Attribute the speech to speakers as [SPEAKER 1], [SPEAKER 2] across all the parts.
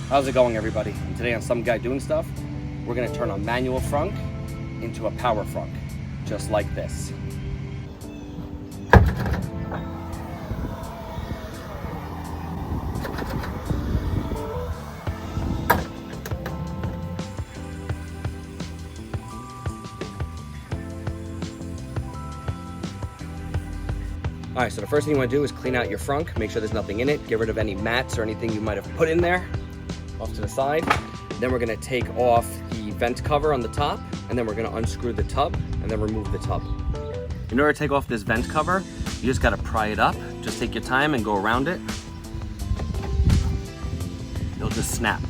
[SPEAKER 1] How's it going, everybody? And today on Some Guy Doing Stuff, we're going to turn a manual frunk into a power frunk, just like this. All right, so the first thing you want to do is clean out your frunk, make sure there's nothing in it, get rid of any mats or anything you might have put in there off to the side. Then we're going to take off the vent cover on the top, and then we're going to unscrew the tub and then remove the tub. In order to take off this vent cover, you just got to pry it up. Just take your time and go around it. It'll just snap.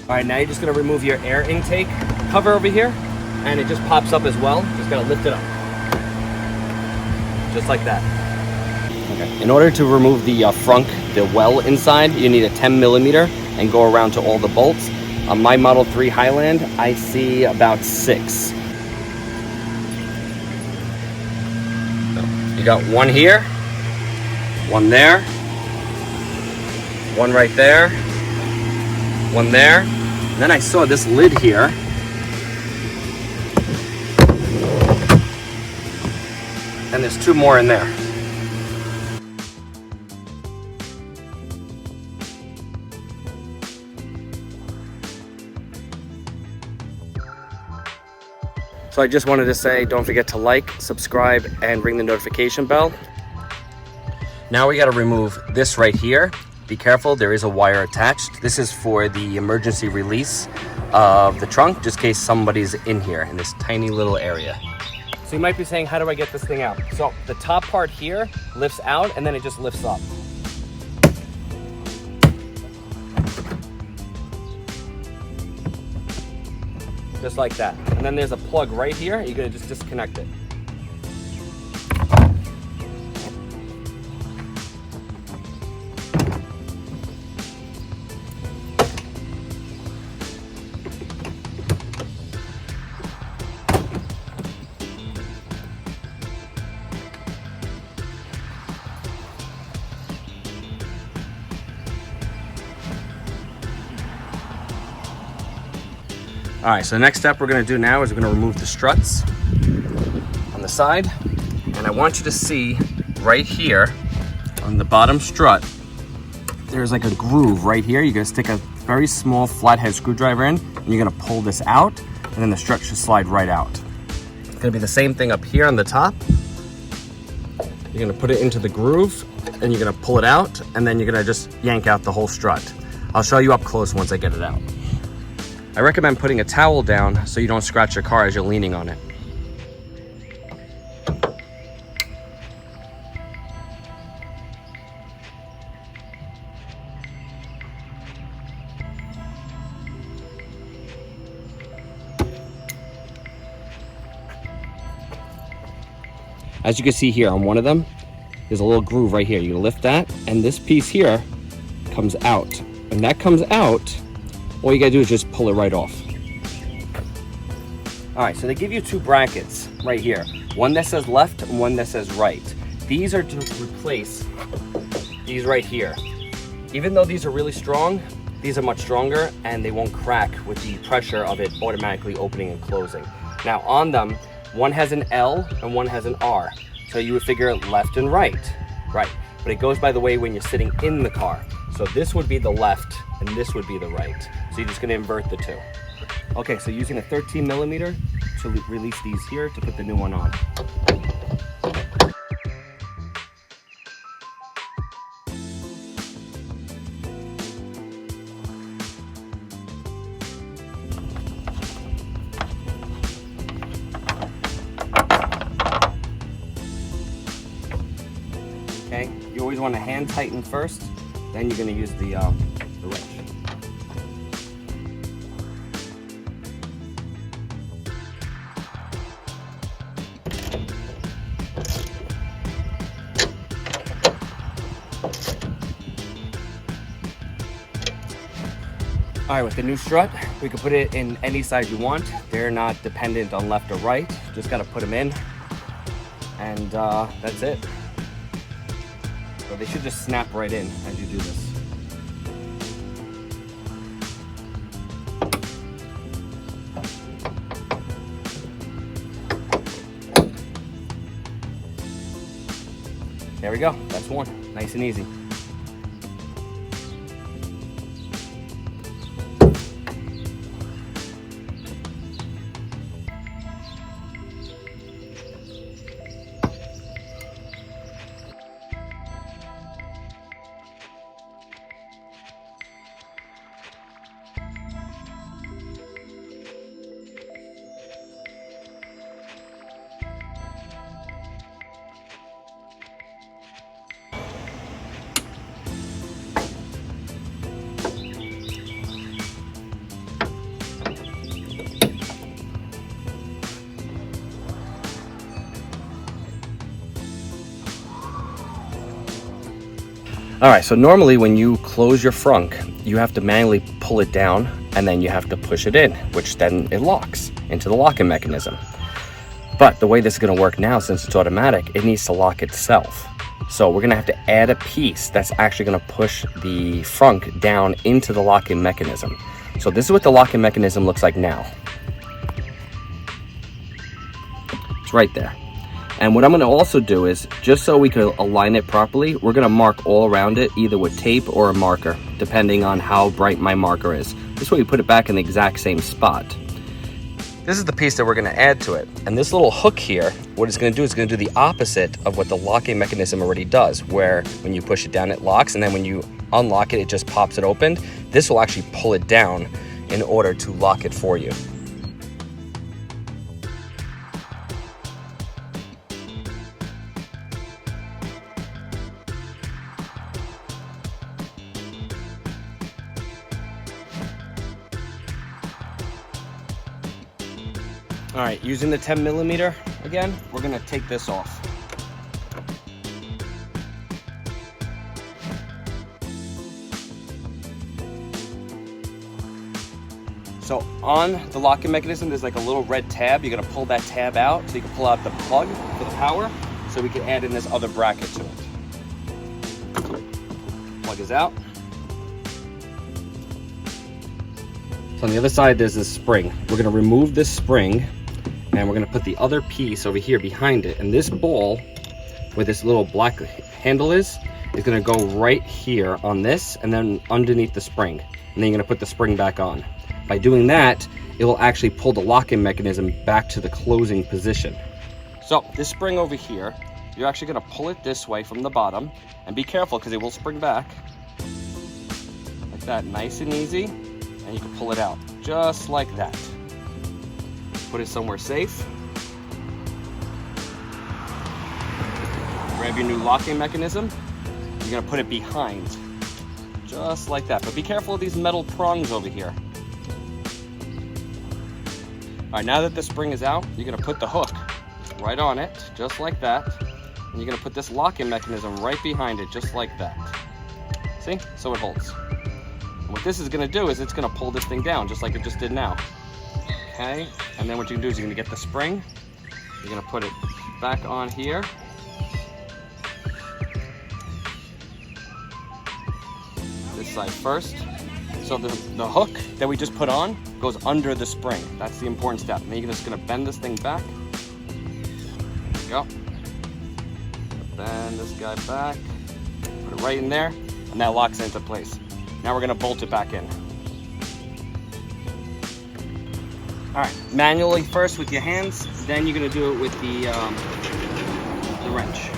[SPEAKER 1] All right, now you're just gonna remove your air intake cover over here, and it just pops up as well. Just gotta lift it up. Just like that. Okay. In order to remove the frunk, the well inside, you need a 10mm and go around to all the bolts. On my Model 3 Highland, I see about 6. You got one here, one there, one right there, one there. Then I saw this lid here. And there's 2 more in there. So I just wanted to say, don't forget to like, subscribe, and ring the notification bell. Now we got to remove this right here. Be careful, there is a wire attached. This is for the emergency release of the trunk, just in case somebody's in here in this tiny little area. So you might be saying, how do I get this thing out? So the top part here lifts out and then it just lifts up. Just like that. And then there's a plug right here. You're gonna just disconnect it. All right, so the next step we're gonna do now is we're gonna remove the struts on the side. And I want you to see right here on the bottom strut, there's like a groove right here. You're gonna stick a very small flathead screwdriver in, and you're gonna pull this out, and then the strut should slide right out. It's gonna be the same thing up here on the top. You're gonna put it into the groove, and you're gonna pull it out, and then you're gonna just yank out the whole strut. I'll show you up close once I get it out. I recommend putting a towel down so you don't scratch your car as you're leaning on it. As you can see here on one of them, there's a little groove right here. You're gonna lift that, and this piece here comes out. When that comes out, all you gotta do is just pull it right off. All right, so they give you 2 brackets right here. One that says left and one that says right. These are to replace these right here. Even though these are really strong, these are much stronger and they won't crack with the pressure of it automatically opening and closing. Now on them, one has an L and one has an R. So you would figure left and right, right? But it goes by the way when you're sitting in the car. So this would be the left and this would be the right. So you're just gonna invert the 2. Okay, so using a 13mm to release these here to put the new one on. Okay, you always want to hand tighten first, then you're going to use the wrench. All right, with the new strut, we can put it in any size you want. They're not dependent on left or right. Just gotta put them in, and that's it. So they should just snap right in as you do this. There we go, that's one, nice and easy. All right, so normally when you close your frunk, you have to manually pull it down and then you have to push it in, which then it locks into the locking mechanism. But the way this is gonna work now, since it's automatic, it needs to lock itself. So we're gonna have to add a piece that's actually gonna push the frunk down into the locking mechanism. So this is what the locking mechanism looks like now. It's right there. And what I'm gonna also do is, just so we can align it properly, we're gonna mark all around it, either with tape or a marker, depending on how bright my marker is. This way we put it back in the exact same spot. This is the piece that we're gonna add to it. And this little hook here, what it's gonna do is gonna do the opposite of what the locking mechanism already does, where when you push it down, it locks, and then when you unlock it, it just pops it open. This will actually pull it down in order to lock it for you. All right, using the 10mm again, we're gonna take this off. So on the locking mechanism, there's like a little red tab. You're gonna pull that tab out so you can pull out the plug for the power, so we can add in this other bracket to it. Plug is out. So on the other side, there's this spring. We're gonna remove this spring, and we're gonna put the other piece over here behind it. And this ball, where this little black handle is gonna go right here on this, and then underneath the spring. And then you're gonna put the spring back on. By doing that, it will actually pull the locking mechanism back to the closing position. So this spring over here, you're actually gonna pull it this way from the bottom, and be careful because it will spring back. Like that, nice and easy. And you can pull it out, just like that. Put it somewhere safe. Grab your new locking mechanism. You're gonna put it behind, just like that. But be careful of these metal prongs over here. All right, now that the spring is out, you're gonna put the hook right on it, just like that. And you're gonna put this locking mechanism right behind it, just like that. See, so it holds. And what this is gonna do is it's gonna pull this thing down, just like it just did now. Okay, and then what you can do is you're gonna get the spring, you're gonna put it back on here. This side first. So the hook that we just put on goes under the spring. That's the important step. And then you're just gonna bend this thing back. There we go. Bend this guy back, put it right in there, and that locks it into place. Now we're gonna bolt it back in. All right, manually first with your hands, then you're gonna do it with the wrench.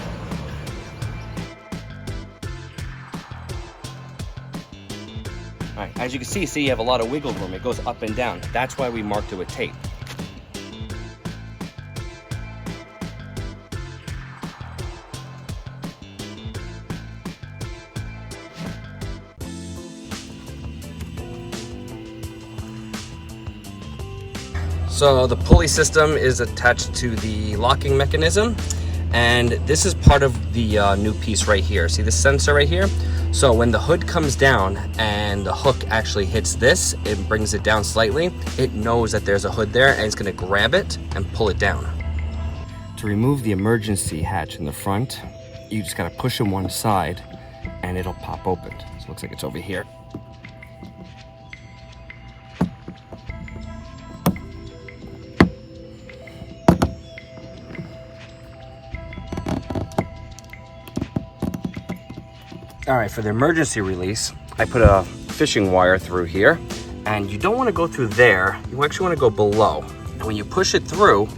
[SPEAKER 1] All right, as you can see you have a lot of wiggle room. It goes up and down. That's why we marked it with tape. So the pulley system is attached to the locking mechanism, And this is part of the new piece right here. See this sensor right here? So when the hood comes down and the hook actually hits this, it brings it down slightly, it knows that there's a hood there and it's gonna grab it and pull it down. To remove the emergency hatch in the front, you just gotta push on one side and it'll pop open. So it looks like it's over here. All right, for the emergency release, I put a fishing wire through here, and you don't want to go through there. You actually want to go below. And when you push it through,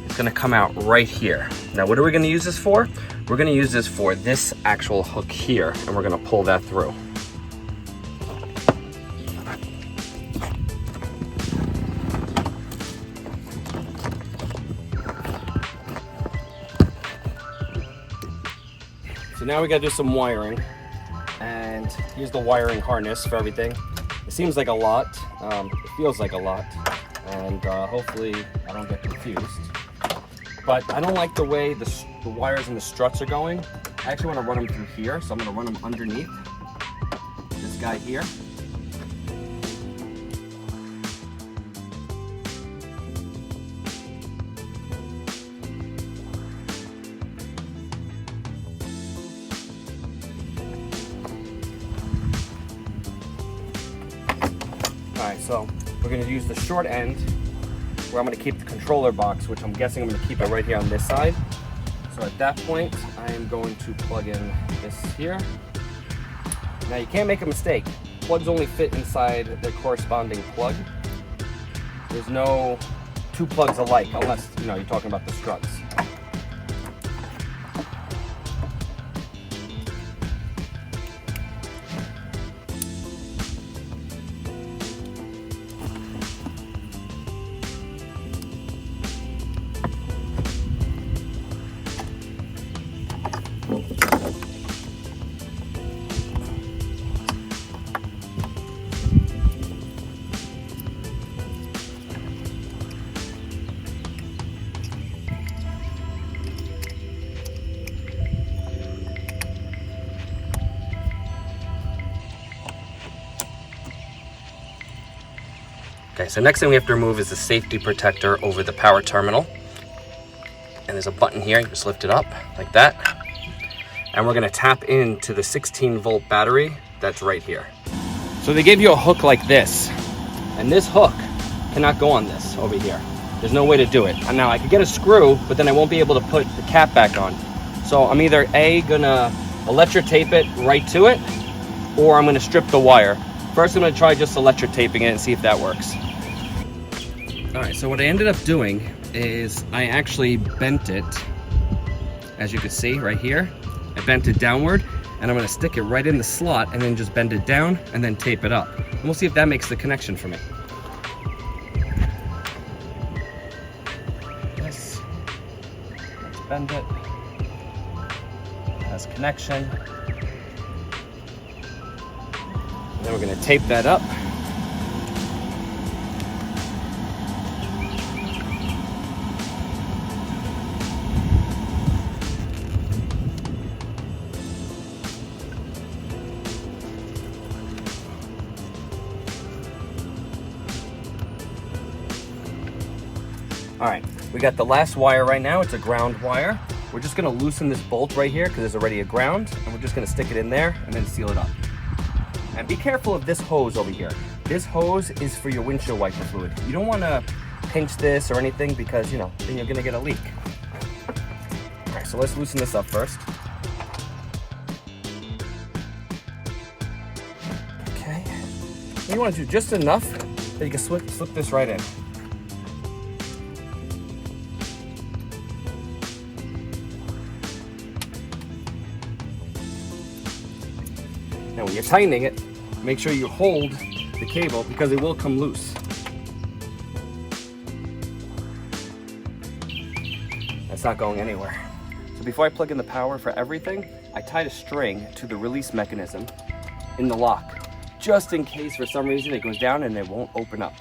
[SPEAKER 1] it's going to come out right here. Now, what are we going to use this for? We're going to use this for this actual hook here, and we're going to pull that through. So now we gotta do some wiring, and here's the wiring harness for everything. It seems like a lot, it feels like a lot, and hopefully I don't get confused. But I don't like the way the wires and the struts are going. I actually want to run them through here, so I'm going to run them underneath this guy here. Alright, so we're going to use the short end where I'm going to keep the controller box, which I'm guessing I'm going to keep it right here on this side. So at that point, I am going to plug in this here. Now you can't make a mistake. Plugs only fit inside the corresponding plug. There's no two plugs alike, unless you're talking about the struts. Okay, so next thing we have to remove is the safety protector over the power terminal. And there's a button here, you just lift it up like that. And we're gonna tap into the 16-volt battery that's right here. So they gave you a hook like this, and this hook cannot go on this over here. There's no way to do it. And now I could get a screw, but then I won't be able to put the cap back on. So I'm either gonna electrotape it right to it, or I'm gonna strip the wire. First, I'm gonna try just electrotaping it and see if that works. All right, so what I ended up doing is I actually bent it, as you can see right here. I bent it downward, and I'm gonna stick it right in the slot and then just bend it down and then tape it up. And we'll see if that makes the connection for me. Yes. Let's bend it. It has connection. Then we're going to tape that up. All right, we got the last wire right now. It's a ground wire. We're just going to loosen this bolt right here because there's already a ground, and we're just going to stick it in there and then seal it up. And be careful of this hose over here. This hose is for your windshield wiper fluid. You don't want to pinch this or anything because, then you're going to get a leak. All right, so let's loosen this up first. Okay. You want to do just enough that you can slip this right in. Now when you're tightening it, make sure you hold the cable because it will come loose. That's not going anywhere. So before I plug in the power for everything, I tied a string to the release mechanism in the lock, just in case for some reason it goes down and it won't open up.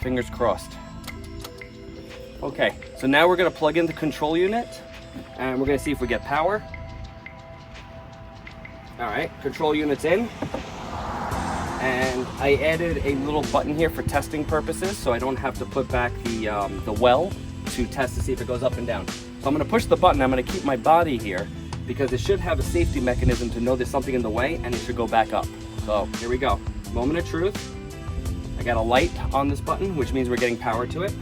[SPEAKER 1] Fingers crossed. Okay, so now we're gonna plug in the control unit and we're gonna see if we get power. All right, control unit's in. And I added a little button here for testing purposes, so I don't have to put back the well to test to see if it goes up and down. So I'm gonna push the button, I'm gonna keep my body here because it should have a safety mechanism to know there's something in the way and it should go back up. So here we go, moment of truth. I got a light on this button, which means we're getting power to it.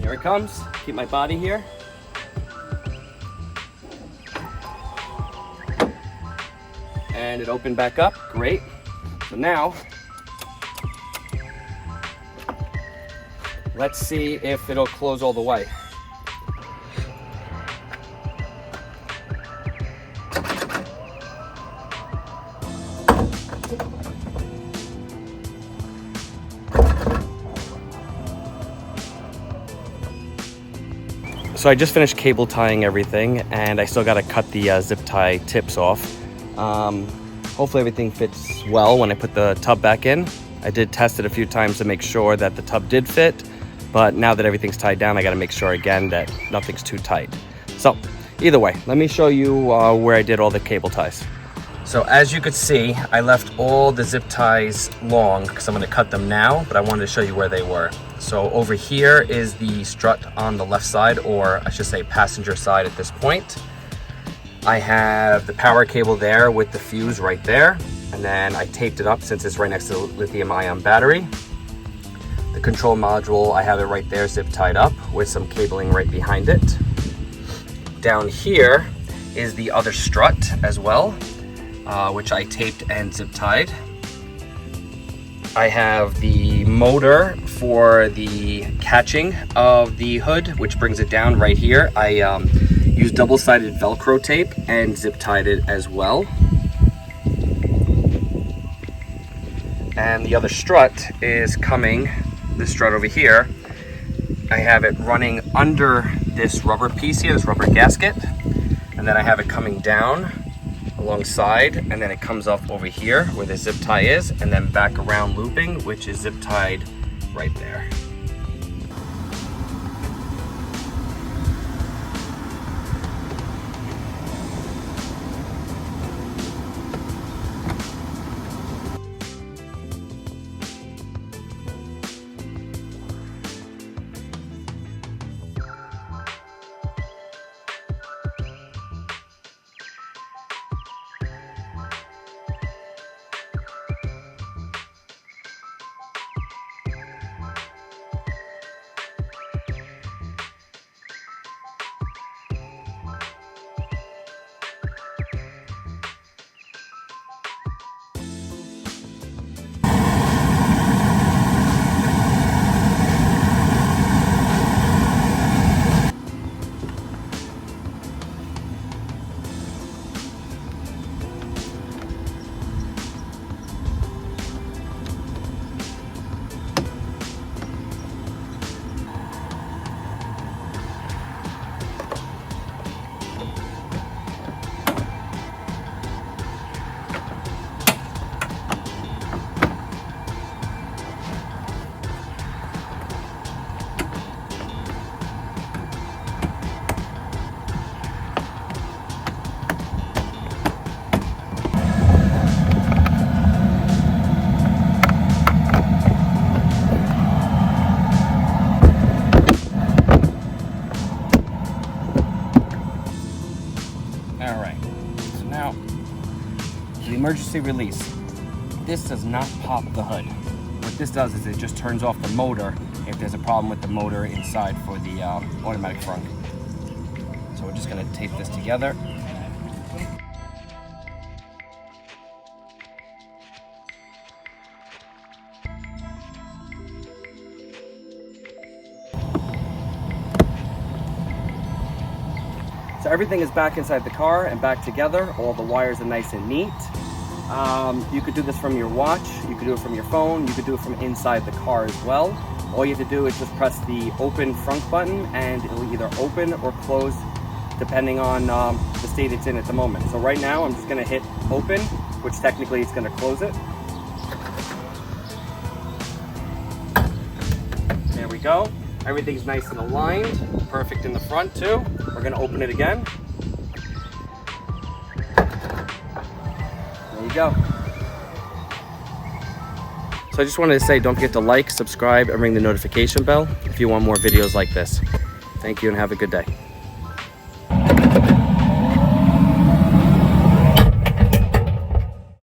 [SPEAKER 1] Here it comes, keep my body here. And it opened back up, great. So now, let's see if it'll close all the way. So I just finished cable tying everything and I still got to cut the zip tie tips off. Hopefully everything fits well when I put the tub back in. I did test it a few times to make sure that the tub did fit, but now that everything's tied down, I got to make sure again that nothing's too tight. So either way, let me show you where I did all the cable ties. So as you could see, I left all the zip ties long because I'm going to cut them now, but I wanted to show you where they were. So over here is the strut on the left side, or I should say passenger side at this point. I have the power cable there with the fuse right there, and then I taped it up since it's right next to the lithium-ion battery. The control module, I have it right there zip tied up with some cabling right behind it. Down here is the other strut as well, which I taped and zip tied. I have the motor for the catching of the hood, which brings it down right here. I used double-sided Velcro tape and zip tied it as well. And the other strut is coming, this strut over here. I have it running under this rubber piece here, this rubber gasket. And then I have it coming down alongside, and then it comes up over here where the zip tie is, and then back around looping, which is zip tied right there. Emergency release. This does not pop the hood. What this does is it just turns off the motor if there's a problem with the motor inside for the automatic frunk. So we're just going to tape this together. So everything is back inside the car and back together. All the wires are nice and neat. You could do this from your watch, you could do it from your phone, you could do it from inside the car as well. All you have to do is just press the open frunk button and it'll either open or close depending on the state it's in at the moment. So right now I'm just going to hit open, which technically it's going to close it. There we we go. Everything's nice and aligned. Perfect in the front too. We're gonna open it again. There you go. So I just wanted to say, don't forget to like, subscribe, and ring the notification bell if you want more videos like this. Thank you and have a good day.